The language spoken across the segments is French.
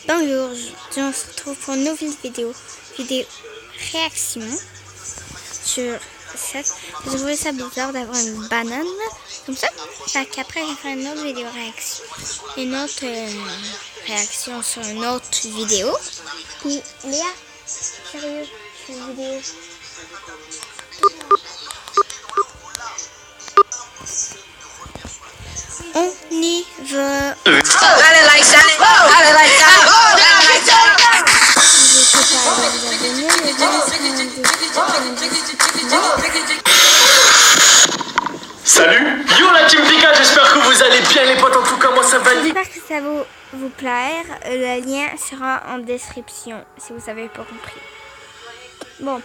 Bonjour, aujourd'hui on se retrouve pour une nouvelle vidéo réaction sur ça. J'ai trouvé ça bizarre d'avoir une banane comme ça. Fait qu'après j'ai fait une autre vidéo réaction, une autre réaction sur une autre vidéo. Puis Léa, sérieux, c'est une vidéo. On y va. Salut, yo la team Pika, j'espère que vous allez bien les potes, en tout cas moi ça va. J'espère que ça va vous plaire. Le lien sera en description si vous n'avez pas compris. Bon.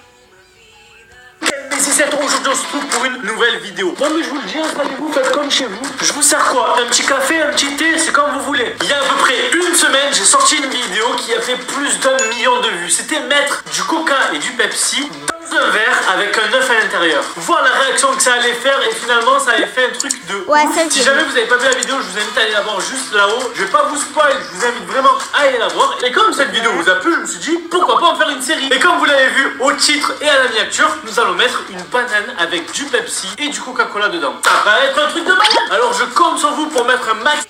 C'est ça, aujourd'hui on se retrouve pour une nouvelle vidéo. Non mais je vous le dis, installez-vous, faites comme chez vous. Je vous sers quoi? Un petit café, un petit thé, c'est comme vous voulez. Il y a à peu près une semaine, j'ai sorti une vidéo qui a fait plus d'1 million de vues. C'était mettre du coca et du Pepsi dans un verre avec un œuf à l'intérieur. Voir la réaction que ça allait faire et finalement ça avait fait un truc de ouf. Si jamais vous n'avez pas vu la vidéo, je vous invite à aller la voir juste là-haut. Je vais pas vous spoil, je vous invite vraiment à aller la voir. Et comme cette vidéo vous a plu, je me suis dit pourquoi pas en faire une série. Et comme vous l'avez vu au titre et à la miniature, nous allons mettre une banane avec du Pepsi et du Coca-Cola dedans. Ça va être un truc de malade. Alors je compte sur vous pour mettre un max.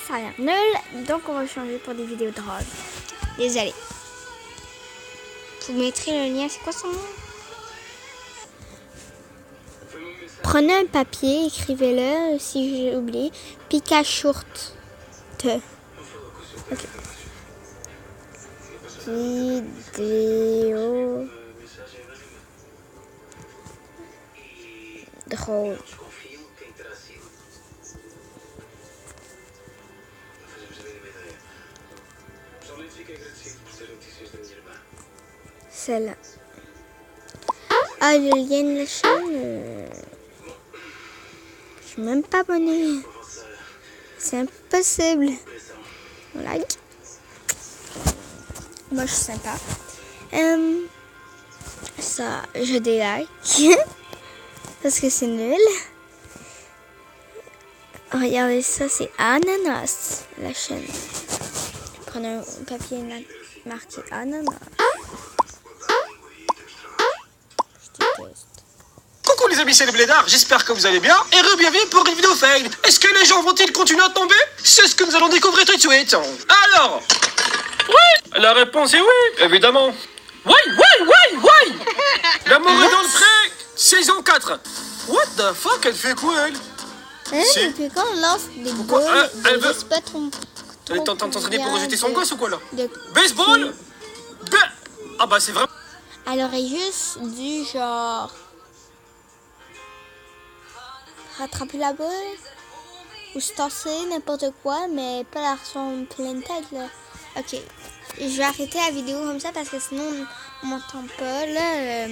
Ça a l'air nul, donc on va changer pour des vidéos drôles. Désolé. Vous mettrez le lien, c'est quoi son nom? Prenez un papier, écrivez-le si j'ai oublié. Pika Short. Ok. Vidéo drôle. Celle-là. Ah, le lien de la chaîne. Je suis même pas abonnée. C'est impossible. Like. Moi, je suis sympa. Ça, je délikes. Parce que c'est nul. Regardez ça, c'est Ananas, la chaîne. Je prends un papier marqué Ananas. Coucou les amis, c'est les blédards, j'espère que vous allez bien et bienvenue pour une vidéo fail. Est-ce que les gens vont-ils continuer à tomber? C'est ce que nous allons découvrir tout de suite. Alors, oui, la réponse est oui, évidemment. Oui. L'amour est dans le pré, saison 4. What the fuck, elle fait quoi elle? Depuis quand on lance des balles, elle veut... c'est pas trop... Elle est en train de s'entraîner pour rejeter son gosse ou quoi là? De... Baseball? Ah bah c'est vraiment... Elle aurait juste dû genre... rattraper la balle ou se tasser, n'importe quoi, mais pas la son pleine tête là. Ok, je vais arrêter la vidéo comme ça parce que sinon on m'entend pas là.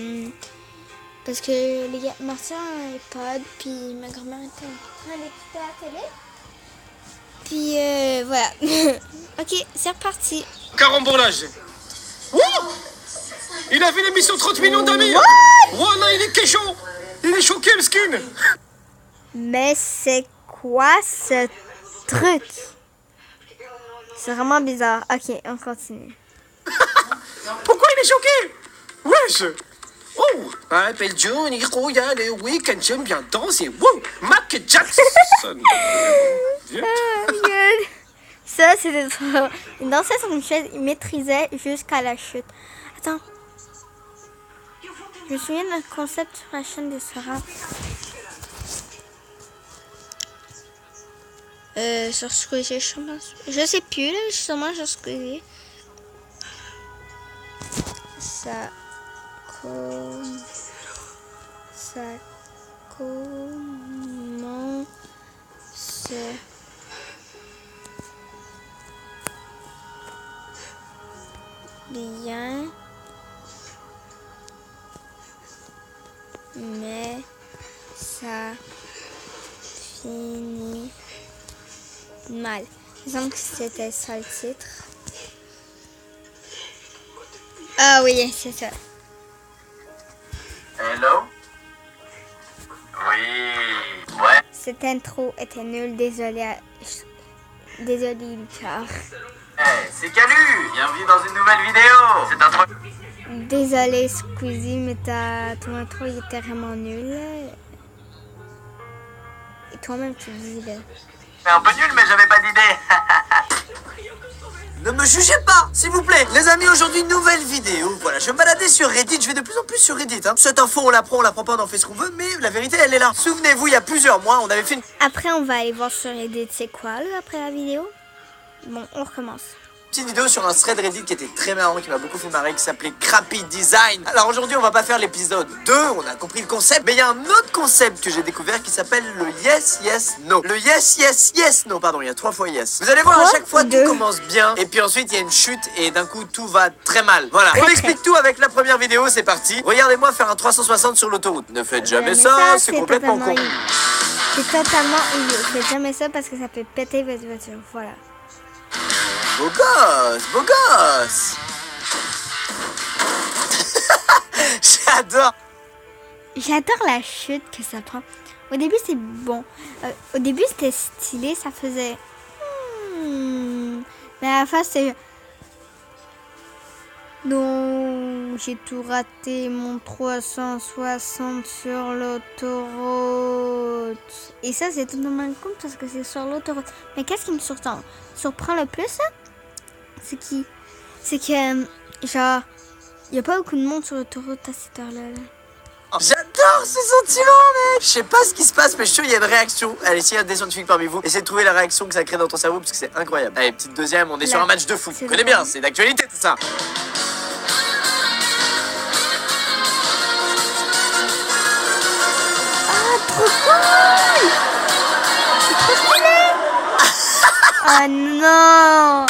Parce que les gars, ma soeur a un iPod, puis ma grand-mère était en train d'écouter la télé. Puis voilà. Ok, c'est reparti. Carambolage. Wow, il a fait l'émission 30 millions d'amis. Voilà, il est kéchon. Il est choqué le skin. Mais c'est quoi ce truc? C'est vraiment bizarre. Ok, on continue. Pourquoi il est choqué? Wesh. Oh, appelle Johnny, il y a le week-end, j'aime bien danser. Wow, Mac Jackson. Ça, c'était trop... Il dansait sur une chaise, il maîtrisait jusqu'à la chute. Attends. Je me souviens d'un concept sur la chaîne de Sarah. Sur Squeezie, je sais plus, là, justement, sur Squeezie. Ça commence bien, mais ça finit mal. Il semble que c'était ça le titre. Ah oui, c'est ça. Hello? Oui, ouais. Cette intro était nulle, désolée. Désolé, Lucas. Hey, c'est Calu. Bienvenue dans une nouvelle vidéo. C'est un truc. Désolé, Squeezie, mais ton intro il était vraiment nul. Et toi-même, tu dis là. C'est un peu nul, mais j'avais pas d'idée. Ne me jugez pas, s'il vous plaît. Les amis, aujourd'hui, nouvelle vidéo. Voilà, je vais me balader sur Reddit. Je vais de plus en plus sur Reddit. Cette info, on la prend pas, on en fait ce qu'on veut. Mais la vérité, elle est là. Souvenez-vous, il y a plusieurs mois, on avait fait une Après, on va aller voir sur Reddit c'est quoi là, après la vidéo. Bon, on recommence. petite vidéo sur un thread Reddit qui était très marrant, qui m'a beaucoup fait marrer, qui s'appelait Crappy Design. Alors aujourd'hui, on va pas faire l'épisode 2, on a compris le concept. Mais il y a un autre concept que j'ai découvert qui s'appelle le Yes, Yes, No. Le Yes, Yes, Yes, No, pardon, il y a 3 fois Yes. Vous allez voir, à chaque fois, tout commence bien. Et puis ensuite, il y a une chute et d'un coup, tout va très mal. Voilà, on explique tout avec la première vidéo, c'est parti. Regardez-moi faire un 360 sur l'autoroute. Ne faites jamais ça, c'est complètement con. C'est totalement idiot. Faites jamais ça parce que ça peut péter votre voiture. Voilà. Beau gosse, beau gosse. J'adore. J'adore la chute que ça prend. Au début, c'est bon. Au début, c'était stylé. Ça faisait... Mais à la fin, c'est... Non, j'ai tout raté. Mon 360 sur l'autoroute. Et ça, c'est totalement con parce que c'est sur l'autoroute. Mais qu'est-ce qui me surprend le plus, c'est que, genre, il n'y a pas beaucoup de monde sur l'autoroute à cette heure-là. J'adore ce sentiment, mec. Je sais pas ce qui se passe, mais je suis sûr qu'il y a une réaction. Allez, s'il y a des scientifiques parmi vous, essayez de trouver la réaction que ça crée dans ton cerveau parce que c'est incroyable. Allez, petite deuxième, on est sur un match de foot. Vous connaissez bien, c'est d'actualité tout ça. Ah, trop cool! C'est trop stylé! Oh non!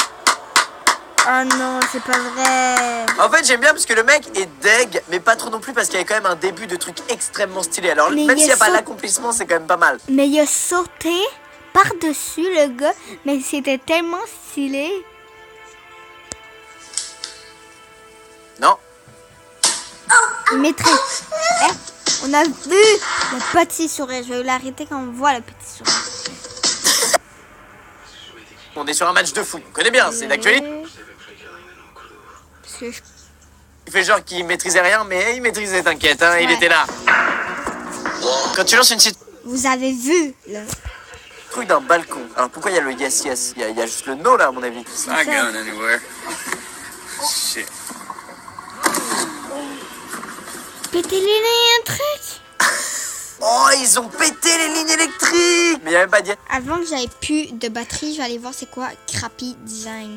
Oh non, c'est pas vrai. En fait, j'aime bien parce que le mec est deg, mais pas trop non plus parce qu'il y a quand même un début de truc extrêmement stylé. Alors, Mais même s'il n'y a pas l'accomplissement, c'est quand même pas mal. Mais il a sauté par-dessus le gars, mais c'était tellement stylé. Non. Il maîtrise. On a vu le petit sourire. Je vais l'arrêter quand on voit le petit sourire. On est sur un match de foot. Vous connaissez bien, c'est d'actualité. Parce que Il fait genre qu'il maîtrisait rien, mais il maîtrisait, t'inquiète, hein, il Ouais. était là. Quand tu lances une vous avez vu le truc d'un balcon. Alors pourquoi il y a le yes yes? Il y a juste le no là à mon avis. It's not going anywhere. Shit. péter les lignes, un truc. Oh, ils ont pété les lignes électriques. Mais il n'y a même pas dit. Avant que j'avais plus de batterie, je vais aller voir c'est quoi Crappy Design.